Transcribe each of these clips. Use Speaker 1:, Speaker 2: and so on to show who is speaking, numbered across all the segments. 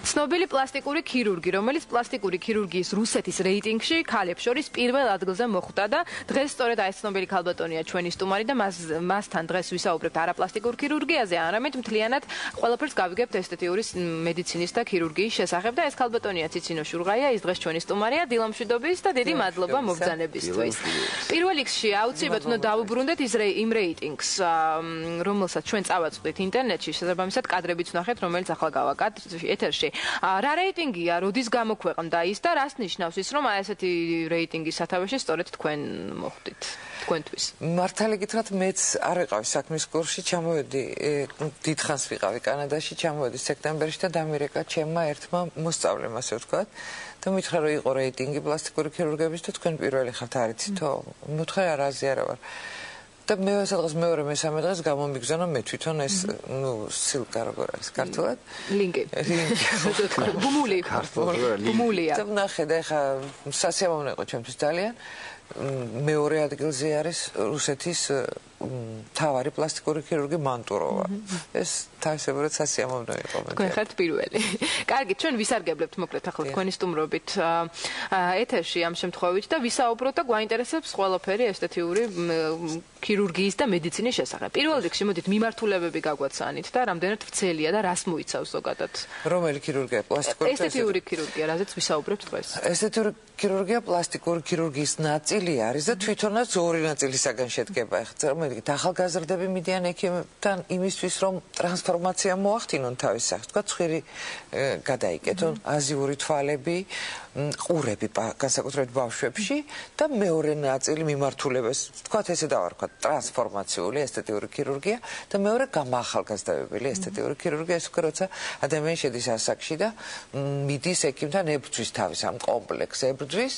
Speaker 1: ცნობილი პლასტიკური ქირურგი, რომელიც პლასტიკური ქირურგიის რუსეთის რეიტინგში ქალებს შორის პირველ ადგილზე მოხვდა და დღეს სწორედ აი ცნობილი ქალბატონია ჩვენი სტუმარი და მასთან დღეს ვისაუბრებთ არა პლასტიკურ ქირურგიაზე, არამედ მთლიანად ყველაფერს გავიგებთ ესთეტიური მედიცინის და ქირურგიის შესახებ და ეს ქალბატონია ციცინო შურღაია, ის დღეს ჩვენი სტუმარია, დილამშვიდობის და დიდი მადლობა მოგზანებისთვის. პირველ რიგში აუცილებლად უნდა დავუბრუნდეთ იმ რეიტინგს, რომელსაც ჩვენ წავაწყდით ინტერნეტში, შესაბამისად კადრებიც ვნახეთ, რომელიც ახლა გავაკეთეთ ეთერში. რა რეიტინგია, როდის გამოქვეყნდა ის და რას ნიშნავს ის, რომ აი ესეთი რეიტინგის სათავეში სწორედ თქვენ მოხვდით, თქვენთვის?
Speaker 2: მართალი გითხრათ, მეც არ ვიყავი საქმის კურსში, ჩამოვედი, დიდხანს ვიყავი კანადაში, ჩამოვედი სექტემბერში და დამირეკა ჩემმა ერთმა მოსწავლემ, ასე ვთქვათ. და მითხრა, რომ იყო რეიტინგი პლასტიკური ქირურგების და თქვენ პირველი ხართ არიცითო? მითხრა, არაზე არა ვარ. და მე სადღაც მეორე მესამე დღეს გამომიგზავნა მე თვითონ ეს სილკა როგორ არის ქართულად
Speaker 1: ლინკი ბუმულია
Speaker 2: და ნახე და ეხა სასიამოვნო იყო ჩემთვის ძალიან მეორე ადგილზე არის რუსეთის თავარი პლასტიკური ქირურგი მანტუროვა ეს თავისებურად სასიამოვნო იყო მე
Speaker 1: თქვენ ხართ პირველი კარგი ჩვენ ვისარგებლებთ მოკლედ ახლა თქვენი სტუმრობით ეთერში ამ შემთხვევით და ვისაუბროთ და გვაინტერესებს ყველაფერი ესთეტიური ქირურგიის და მედიცინის შესახებ. პირველ რიგში მოდით მიმართულებები გაგვაცანით და რამდენად ვრცელია და რას მოიცავს ზოგადად?
Speaker 2: რომელი ქირურგია? პლასტიკური
Speaker 1: ესთეტიური ქირურგია, რაზეც ვისაუბრებთ დღეს.
Speaker 2: ესთეტიური ქირურგია პლასტიკური ქირურგიის ნაწილი არის და თვითონაც ორი ნაწილისაგან შედგება. ეხლა მოდით ახალგაზრდები მიდიან ექიმთან იმისთვის რომ ტრანსფორმაცია მოახდინონ თავის სახით. თქვა ცხვირი გადაიკეთონ, აზიური თვალები, ყურები განსაკუთრებით ბავშვებში და მეორე ნაწილი მიმართულებას თქვა ესე დავარქვათ ტრანსფორმაციული ესთეტიური ქირურგია და მეორე გამაახალგაზრდებელი ესთეტიური ქირურგია ეს უკვე როცა ადამიანი შედის ასაკში და მიდის ექიმთან ებრძვის თავის ამ კომპლექსს ებრძვის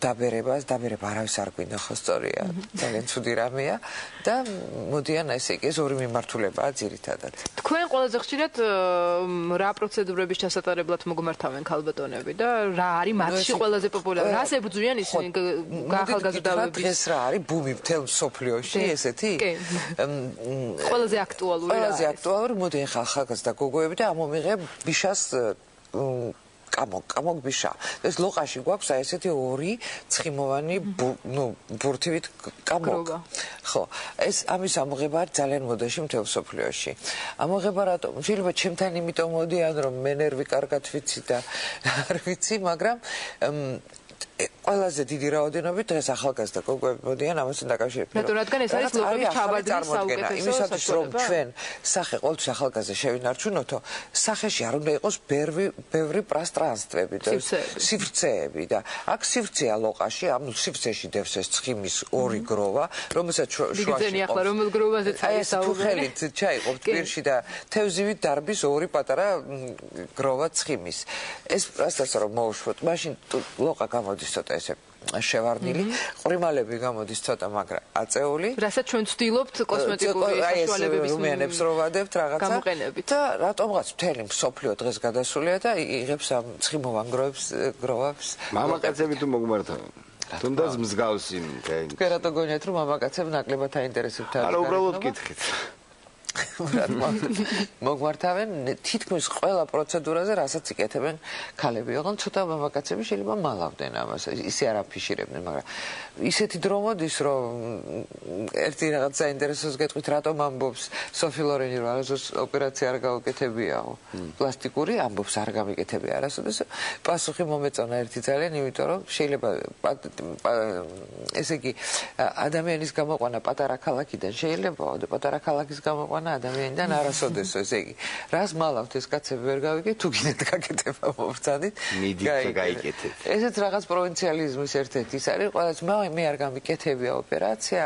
Speaker 2: დაბერება არავის არ გვინდა ხო სწორია ძალიან ცუდი რამეა და მოდიან ესე იგი ეს ორი მიმართულებაა ძირითადად
Speaker 1: თქვენ ყველაზე ხშირად რა პროცედურების ჩასატარებლად მოგმართავენ ქალბატონები და რა არის მათში ყველაზე პოპულარული რას ებრძვიან ისინი გაახალგაზრდავების
Speaker 2: დღეს რა არის ბუმი მთელ მსოფლიოში ესეთი
Speaker 1: ყველაზე აქტუალური
Speaker 2: მოდი ახლა ახალგაზრდა გოგოები და ამომიღებ ბიშას კამოკ ბიშა ეს ლოყაში გვაქვს აი ესეთი ორი ცხიმოვანი ბურთივით კამოკ ხო ეს ამის ამოღება არის ძალიან მოდაში მთელ მსოფლიოში ამოღება რატომ შეიძლება ჩემთან იმიტომ მოდიან რომ მე ნერვი კარგად ვიცი და არ ვიცი მაგრამ ყველაზე დიდი რაოდენობით დღეს ახალგაზრდა გოგოები მოდიან ამასთან დაკავშირებით.
Speaker 1: რადგან ეს არის ლოყების ჩაბარდნის საუკეთესო
Speaker 2: იმისათვის რომ ჩვენ სახე ყოველთვის ახალგაზრდა შევინარჩუნოთო, სახეში არ უნდა იყოს ბევრი პრასტრანსტვები და სივრცეები და აქ სივრცეა ლოყაში, ამ სივრცეში დევს ეს ცხიმის ორი გროვა, რომელსაც შუაში
Speaker 1: გიგზენი ახლა რომელ გროვაზეც არის
Speaker 2: საუბარი. ეს ხელით ჩაიყოფთ პირში და თევზივით დარბის ორი პატარა გროვა ცხიმის. ეს პრასტრანსტვა რომ მოუშვოთ, მაშინ ლოყა გამოდის ცოტა ესე შევარდნილი, ყრიმალები გამოდის ცოტა, მაგრამ აწეული.
Speaker 1: რასაც ჩვენ ვცდილობთ კოსმეტიკური საშუალებების
Speaker 2: უმიანებს რო ვადებთ რაღაცა
Speaker 1: გამოყენებით.
Speaker 2: და რატომღაც მთელი მსოფლიო დღეს გადასულია და იღებს ამ ცხიმოვან გროვებს.
Speaker 3: მამაკაცები თუ მოგმართავენ. თუნდაც მსგავსი.
Speaker 2: თქვენ რატო გონიათ რომ მამაკაცებს ნაკლებად აინტერესებთ?
Speaker 3: არა, უბრალოდ გითხით.
Speaker 2: მოგმართავენ თითქმის ყველა პროცედურაზე, რასაც იკეთებენ ქალები. ოღონდ ცოტა მამაკაცები შეიძლება მალავდნენ ამას, ისე არ აფიშირებდნენ, მაგრამ ისეთი დრო მოდის, რომ ერთი რაღაც საინტერესოს გეტყვით, რატომ ამბობს სოფი ლორენი, რომ არასდროს ოპერაცია არ გაუკეთებიაო. პლასტიკური ამბობს არ გამიკეთებია არასოდეს. პასუხი მომეწონა ერთი ძალიან, იმიტომ რომ შეიძლება ესე იგი ადამიანის გამოყვანა პატარა ქალაქიდან შეიძლება და პატარა ქალაქის გამოყვანა ადამიანიდან არასოდეს ესე იგი რას მალავთ ეს კაცები ვერ გავიგეთ თუ გინდათ გაკეთება მოვწადით
Speaker 3: მიდით გაიკეთეთ
Speaker 2: ესეც რაღაც პროვინციალიზმის ერთ-ერთი ის არის ყველას მე არ გამიკეთებია ოპერაცია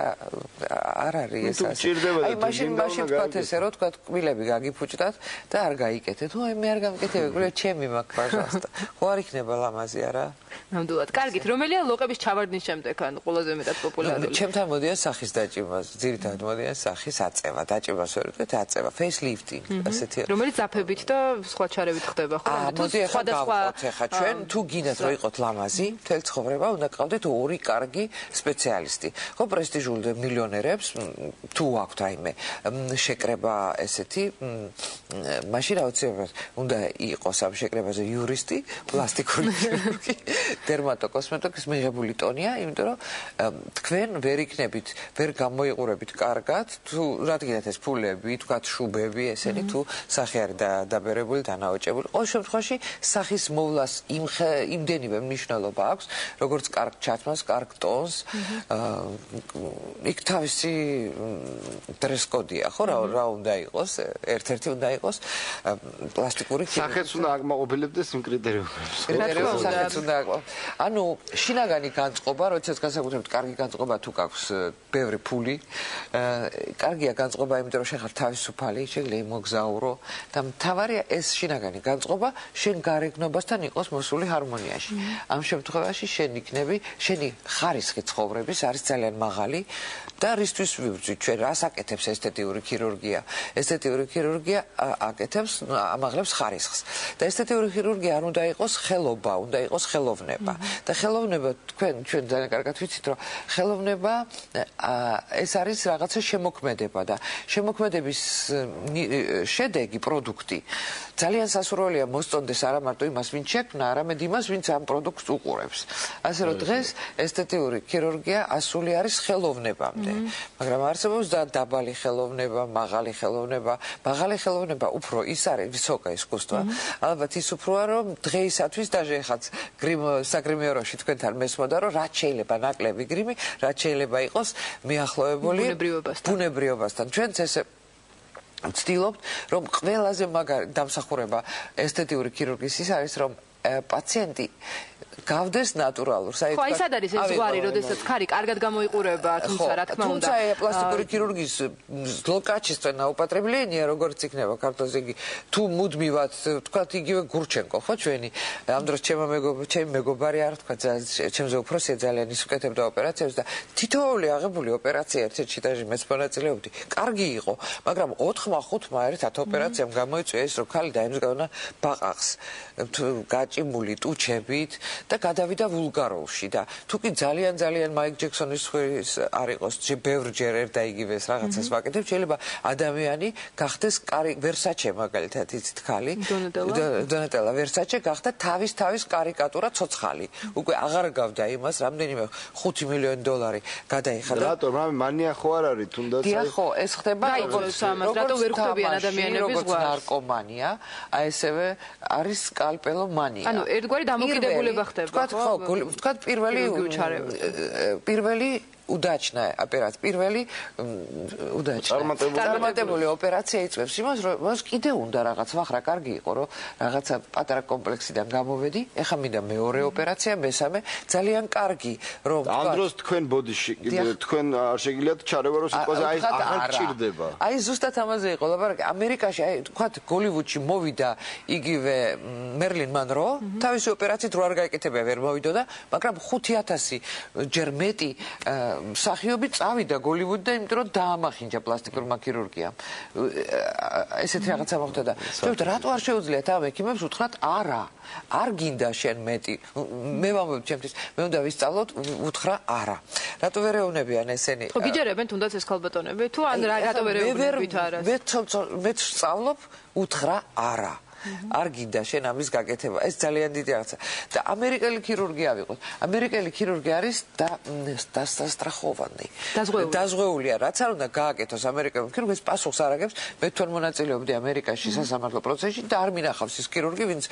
Speaker 2: არ არის ეს ასე აი მაშინ თქვათ ესე რომ თქვათ კბილები გაგიფუჭდათ და არ გაიკეთეთ ой მე არ გამიკეთებია კბილები ჩემი მაქვს ბაჟასტა ხო არ იქნება ლამაზი არა
Speaker 1: ნამდვილად კარგით რომელია ლოყების ჩავარდნის შემდეგ ან ყველაზე მეტად პოპულარული
Speaker 2: ჩემთან მოდიან სახის დაჭიმა ძირითადად მოდიან სახის აწევა დაჭიმას ვერ ვთქვით აწევა facelift ასეთი
Speaker 1: რომელიც ძაფებით და სხვა ჩარევით ხდება ხო
Speaker 2: მოდი ახლა გავყოთ ახლა ჩვენ თუ გინდათ რომ იყოთ ლამაზი მთელ ცხოვრება უნდა გყავდეთ ორი კარგი სპეციალისტი ხო პრესტიჟული მილიონერებს თუ აქვთ აიმე შეკრება ესეთი მაშინ აუცილებლად უნდა იყოს ამ შეკრებაზე იურისტი, პლასტიკური ქირურგი, დერმატოკოსმეტიკის მიღებული ტონია, იმიტომ რომ თქვენ ვერ იქნებით, ვერ გამოიყურებით კარგად, თუ რადგანაც ეს ფულები, თქვათ შუბები, ესენი თუ სახე არის დაბერებული, დანაოჭებული. ყოველ შემთხვევაში სახის მოვლას იმდენივე მნიშვნელობა აქვს, როგორც კარგ ჩათმას, კარგ ტონს. იქ თავისი დრესკოდია, ხო, რა უნდა იყოს, ერთ-ერთი უნდა იყოს პლასტიკური
Speaker 3: სახეც უნდა აკმაყოფილებდეს იმ კრიტერიუმებს.
Speaker 2: კრიტერიუმებს სახეც უნდა აკმაყოფილებდეს. ანუ შინაგანი განწყობა, როდესაც განსაკუთრებით კარგი განწყობა თუ გაქვს ბევრი ფული, კარგია განწყობა, იმიტომ რომ შენ ხარ თავისუფალი, შეგიძლია მოგზაურო და მთავარია ეს შინაგანი განწყობა შენ გარეგნობასთან იყოს მოსული ჰარმონიაში. ამ შემთხვევაში შენ იქნები, შენი ხარისხი ცხოვრების არის ძალიან მაღალი და რისთვის ვიბრძვით ჩვენ, რას აკეთებს ესთეტიური ქირურგია? ესთეტიური ქირურგია აკეთებს, ამაღლებს ხარისხს. და ესთეტიური ქირურგია არ უნდა იყოს ხელობა, უნდა იყოს ხელოვნება. და ხელოვნება ჩვენ ძალიან კარგად ვიცით, რომ ხელოვნება ეს არის რაღაცა შემოქმედება და შემოქმედების შედეგი, პროდუქტი ძალიან სასურველია მოსწონდეს არა მარტო იმას, ვინც შექმნა, არამედ იმას, ვინც ამ პროდუქტს უყურებს. ასე რომ დღეს ესთეტიური ქირურგია ასული არის ხელოვნებამდე. მაგრამ არსებობს დაბალი ხელოვნება, მაღალი ხელოვნება. მაღალი ხელოვნება უფრო ის არის ვისოკა ისკუსტვა. ალბათ ის უფროა, რომ დღეისათვის даже ეხაც საგრიმეროში თქვენთან მესმოდა, რომ რაც შეიძლება ნაკლები გრიმი, რაც შეიძლება იყოს მიახლოებული ბუნებრიობასთან. ჩვენც ესე ვცდილობთ, რომ ყველაზე მაგარი დამსახურება ესთეტიური ქირურგის ის არის, რომ პაციენტი გავდეს ნატურალურს.
Speaker 1: ხო, ის არის ეს ზღვარი, როდესაც ხარი კარგად გამოიყურება, თუმცა რა თქმა უნდა.
Speaker 2: თუმცა პლასტიკური ქირურგიის ზლოკაჩისწვენა უპატრებელია, როგორც იქნება ქართულზე იგი თუ მუდმივად, თქვათ იგივე გურჩენკო, ხო ჩვენი. ამ დროს ჩემი მეგობარი არ თქვა, ჩემზე უფროსია ძალიან ის უკეთებდა ოპერაციებს და თითოეული აღებული ოპერაცია ერთ-ერთი დაჟე მეც მონაწილეობდი. კარგი იყო, მაგრამ 4-5 ერთად ოპერაციამ გამოიწვია ეს, რომ ქალი დაემსგავნა ბაყაყს, გაჭიმული ტუჩებით და გადავიდა ვულგაროლში და თუ კი ძალიან მაიკ ჯექსონის ხვის არ იყოს ბევრჯერ ერთა იგივეს რაღაცას ვაკეთებ, შეიძლება ადამიანი გახდეს ვერსაჩე მაგალითად იცით ქალი დონატელა ვერსაჩე გახდა თავის კარიკატურა ცოცხალი უკვე აღარ გავდა იმას რამდენიმე $5 მილიონი გადაიხადა
Speaker 3: რატომ რამე მანია ხო არ არის თუნდაც
Speaker 2: დიახ ხო ეს ხდება
Speaker 1: რატო ვერ ხვდებიან ადამიანების ზღვარს
Speaker 2: ნარკომანია აი ესევე არის სკალპელომანია
Speaker 1: ანუ ერთგვარი დამოკიდებულება ხდება
Speaker 2: ხო თქვა პირველი удачная операция. პირველი წარმატებული ოპერაცია იწვევს იმას, რომ კიდე უნდა რაღაც ვახრა კარგი იყო, რომ რაღაცა პატარა კომპლექსიდან გამოვედი, ეხლა მინდა მეორე ოპერაცია, მესამე, ძალიან კარგი, რომ
Speaker 3: ამ დროს თქვენ ბოდიში კიდე თქვენ არ შეგიძლიათ ჩარევა რომ სიტყვაზე აი აღარ ჭირდება.
Speaker 2: აი ზუსტად ამაზე იყო ლაპარაკი. ამერიკაში აი თქვა გოლივუდში მოვიდა იგივე მერლინ მანრო, თავისი ოპერაციით რო არ გაიკეთებია, ვერ მოვიდოდა, მაგრამ 5000 ჯერ მეტი მსახიობი წავიდა გოლივუდიდან, იმიტომ რომ დაამახინჯა პლასტიკურმა ქირურგიამ. ესეთი რაღაცა მოხდა და შეუძლია რატო არ შეუძლიათ ამ ექიმებს უთხრათ არა, არ გინდა შენ მეტი. მე ვამბობ ჩემთვის, მე უნდა ვისწავლოთ უთხრა არა. რატო ვერ ეუბნებიან ესენი?
Speaker 1: ხო გიჯერებენ თუნდაც ეს ქალბატონები თუ ან რატო ვერ ეუბნებით არას?
Speaker 2: მე ვსწავლობ უთხრა არა. არ გინდა შენ ამის გაკეთება. ეს ძალიან დიდი რაღაცა. და ამერიკელი ქირურგი ავიღოთ. ამერიკელი ქირურგი არის დასასტრახოვანი. დაზღვეულია. რაც არ უნდა გააკეთოს ამერიკელი ქირურგი, ეს პასუხს არ აგებს. მე თქვენ მონაწილეობდი ამერიკაში სასამართლო პროცესში და არ მინახავს ის ქირურგი, ვინც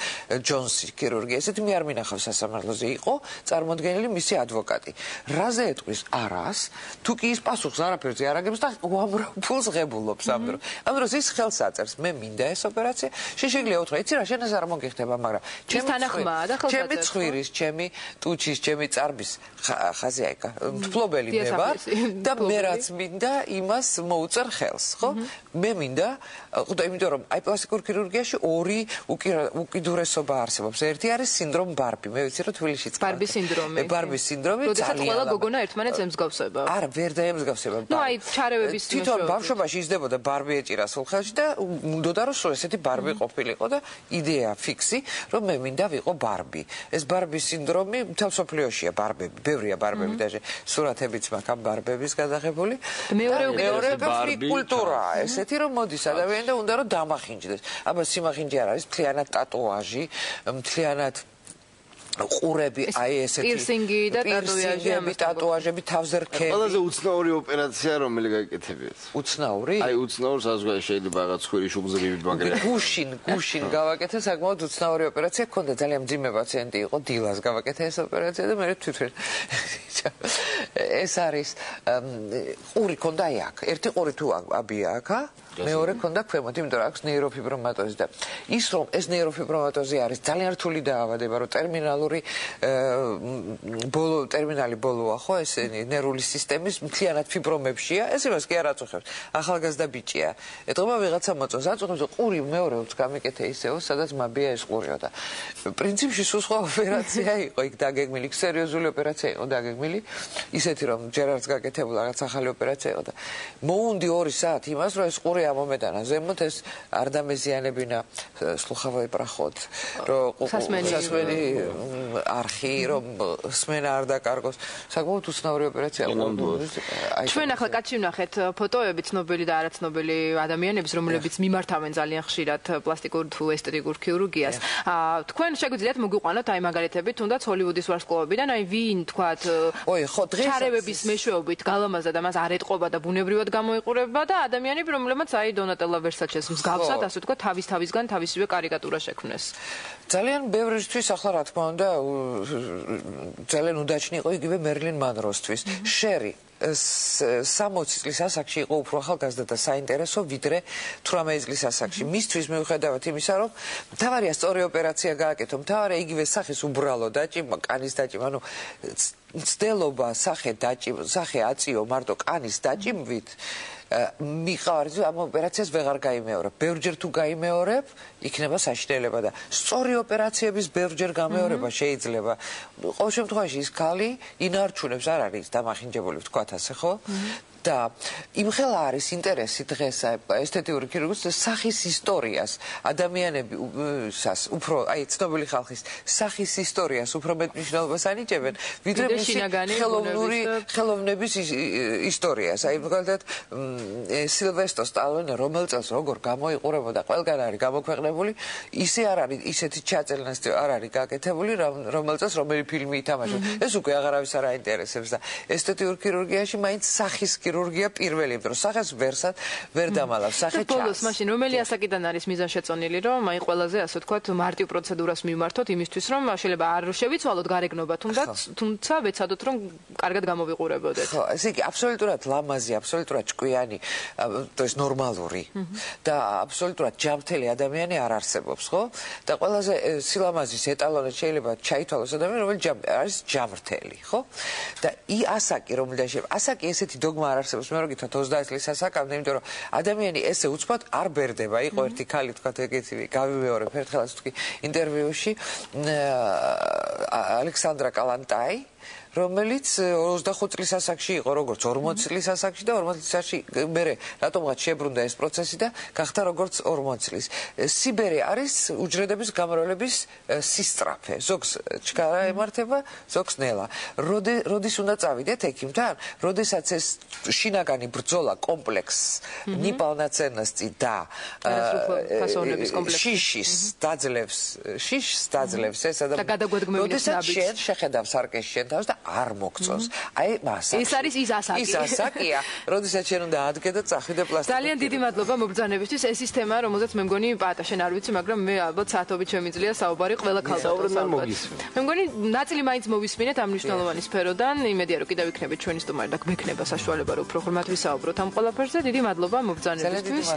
Speaker 2: ჯონსი ქირურგი. ესეთი მე არ მინახავს სასამართლოზე იყო წარმოდგენილი მისი ადვოკატი. რაზე ეტყვის არას, თუ კი ის პასუხს არაფერზე არ აგებს და უამრავ ფულს ღებულობს ამ დროს. ამ დროს ის ხელს აწერს. მე მინდა ეს ოპერაცია. შეგვიძლია უთხრა, იცი რა, შენ ეს არ მოგიხდება, მაგრამ ჩემი ცხვირის, ჩემი ტუჩის, ჩემი წარბის ხაზი აიკა, მფლობელი მე ვარ და მე რაც მინდა იმას მოუწერ ხელს, ხო? მე მინდა, იმიტომ რომ აი პლასტიკურ ქირურგიაში ორი უკიდურესობა არსებობს. ერთი არის სინდრომ ბარბი. მე ვიცი რომ თბილისშიც
Speaker 1: ბარბის სინდრომი.
Speaker 2: ბარბის სინდრომი
Speaker 1: ძალიან ყველა გოგონა ერთმანეთს ემსგავსება.
Speaker 2: არა, ვერ დაემსგავსება.
Speaker 1: ნუ აი ჩარევების
Speaker 2: თვითონ ბავშვობაში იზრდებოდა ბარბი ეჭირა სულ ხელში და უნდოდა რომ სულ ესეთი ბარბი ყოფილიყო იყო და იდეა ფიქსი, რომ მე მინდა ვიყო ბარბი. ეს ბარბის სინდრომი მთელ მსოფლიოშია ბარბები, ბევრია ბარბები და სურათებიც მაქვს ამ ბარბების გადაღებული. მეორე კულტურაა ესეთი, რომ მოდის ადამიანი და უნდა რომ დამახინჯდეს. აბა სიმახინჯე არ არის, მთლიანად ტატუაჟი, მთლიანად ყურები, აი ესეთი
Speaker 1: პირსინგი და
Speaker 2: ტატუაჟები, თავზე რქები.
Speaker 3: ყველაზე უცნაური ოპერაცია რომელი გაიკეთებიათ?
Speaker 2: უცნაური?
Speaker 3: აი უცნაურ საზღვარგარეთ შეიძლება რაღაც ხურის უგზები მაგრამ
Speaker 2: გუშინ გავაკეთე საკმაოდ უცნაური ოპერაცია, ქონდა ძალიან მძიმე პაციენტი იყო, დილას გავაკეთე ეს ოპერაცია და მე თვითონ ეს არის ყური ქონდა აი აქ, ერთი ყური თუ აბია აქ, მეორე ქონდა ქვემოთ, იმიტომ რომ აქვს ნეიროფიბრომატოზი და ის რომ ეს ნეიროფიბრომატოზი არის ძალიან რთული დაავადება, რომ ტერმინალი ბოლოა, ხო, ეს ნერვული სისტემის მთლიანად ფიბრომებშია, ეს იმას კი არ აწუხებს. ახალგაზრდა ბიჭია. ეტყობა ვიღაცა მოწონს, აწუხებს ყური მეორეც გამიკეთე ისეო, სადაც მაბია ეს ყურიო და პრინციპში სულ სხვა ოპერაცია იყო, იქ დაგეგმილი, სერიოზული ოპერაცია იყო დაგეგმილი, ისეთი რომ ჯერ არც გაკეთებულა რაღაც ახალი ოპერაცია იყო და მოუნდი 2 საათი იმას, რომ ეს ყური ამომეტანა ზემოთ, ეს არ დამეზიანებინა სლუხავოი პრახოთ, რომ სასმენი არხი, რომ სმენა არ დაკარგოს. საკმაოდ უცნაური ოპერაცია იყო.
Speaker 1: ჩვენ ახლა კაცი ვნახეთ ფოტოები ცნობილი და არაცნობილი ადამიანების, რომლებიც მიმართავენ ძალიან ხშირად პლასტიკურ თუ ესთეტიკურ ქირურგიას. თქვენ შეგვიძლიათ მოგვიყვანოთ აი მაგალითები, თუნდაც ჰოლივუდის ვარსკვლავებიდან, აი ვინ თქვათ ჩარევების მეშვეობით გალამაზდა და მას არ ეტყობა და ბუნებრივად გამოიყურება და ადამიანები, რომლებმაც აი დონატელა ვერსაჩეს მსგავსად, ასე თქვა, თავისგან თავისივე კარიკატურა შექმნეს.
Speaker 2: ძალიან ბევრისთვის ახლა რა თქმა უნდა ძალიან უდაჩნი იყო იგივე მერლინ მანროსთვის. შერი 60 წლის ასაკში იყო უფრო ახალგაზრდა და საინტერესო ვიდრე 18 წლის ასაკში. მისთვის მიუხედავად იმისა, რომ მთავარია სწორი ოპერაცია გააკეთო, მთავარია იგივე სახის უბრალო დაჭიმა, კანის დაჭიმა, ანუ მცდელობა სახე აწიო მარტო კანის დაჭიმვით მიყავარდი ამ ოპერაციას ვეღარ გაიმეორებ. ბევრჯერ თუ გაიმეორებ, იქნება საშინელება და სწორი ოპერაციების ბევრჯერ გამეორება შეიძლება. ყოველ შემთხვევაში ის ქალი ინარჩუნებს, არ არის დამახინჯებული, ვთქვათ ასე, ხო? და იმხელა არის ინტერესი დღეს ესთეტიური ქირურგიის სახის ისტორიას, ადამიანებისას უფრო, აი ცნობილი ხალხის სახის ისტორიას უფრო მეტ მნიშვნელობას ანიჭებენ, ვიდრე მისი ხელოვნების ისტორიას. აი მაგალითად სილვესტრო სტალონე რომელ წელს როგორ გამოიყურებოდა, ყველგან არის გამოქვეყნებული, ისე არ არის ისეთი ჩაწელნას არ არის გაკეთებული, რომელ წელს რომელი ფილმი ითამაშა. ეს უკვე აღარავის არ აინტერესებს და ესთეტიურ ქირურგიაში მაინც სახის ქირურგია პირველი, იმიტომ რომ სახეს ვერ დამალავს, სახე ჩანს.
Speaker 1: ბოლოს მაშინ რომელი ასაკიდან არის მიზანშეწონილი, რომ აი ყველაზე ასე ვთქვათ მარტივ პროცედურას მიმართოთ იმისთვის, რომ შეიძლება არ შევიცვალოთ გარეგნობა, თუმცა ვეცადოთ, რომ კარგად გამოვიყურებოდეთ.
Speaker 2: ხო, ესე იგი აბსოლუტურად ლამაზი, აბსოლუტურად ჭკვიანი, ეს ნორმალური და აბსოლუტურად ჯანმრთელი ადამიანი არ არსებობს, ხო? და ყველაზე სილამაზის ეტალონად შეიძლება ჩაითვალოს ადამიანი, რომელიც არის ჯანმრთელი, ხო? და ასაკი რომელიდან ასაკი ესეთი დოგმა არ არსებობს, მე რო გითხრათ 30 წლის ასაკამდე, იმიტომ რომ ადამიანი ესე უცბად არ ბერდება. იყო ერთი ქალი, თქვათ ეგეთი, გავიმეორებ ერთხელაც თქვი ინტერვიუში, ალექსანდრა კალანტაი, რომელიც 25 წლის ასაკში იყო, როგორც 40 წლის ასაკში და 40 წლის ასაკში მერე რატომღაც შებრუნდა ეს პროცესი და გახდა როგორც 40 წლის. სიბერე არის უჯრედების გამრავლების სისწრაფე. ზოგს ჩქარა ემართება, ზოგს ნელა. როდის უნდა წავიდეთ ექიმთან? როდესაც ეს შინაგანი ბრძოლა კომპლექს ნიპალნაცერნასწი და შიშს დაძლევს ეს ადამიანი. როდესაც შენ შეხედავ სარკეში შენ თავს და არ მოგწონს. აი მას
Speaker 1: ეს არის ის ასაკი.
Speaker 2: ის ასაკია, როდესაც შენ უნდა ადგე და წახვიდე პლასტიკურ.
Speaker 1: ძალიან დიდი მადლობა მობრძანებისთვის. ეს ის თემა, რომელზეც მე მგონი პატა შენ არ ვიცი, მაგრამ მე ალბათ საათობით შემიძლია საუბარი ყველა ქალბატონს. მე მგონი ნაწილი მაინც მოვისმინეთ ამ მნიშვნელოვანი სფეროდან. იმედია რომ კიდევ იქნებით ჩვენი სტუმარი და გვექნება საშუალება რომ უფრო ღრმად ვისაუბროთ ამ ყველაფერზე. დიდი მადლობა მობრძანებისთვის.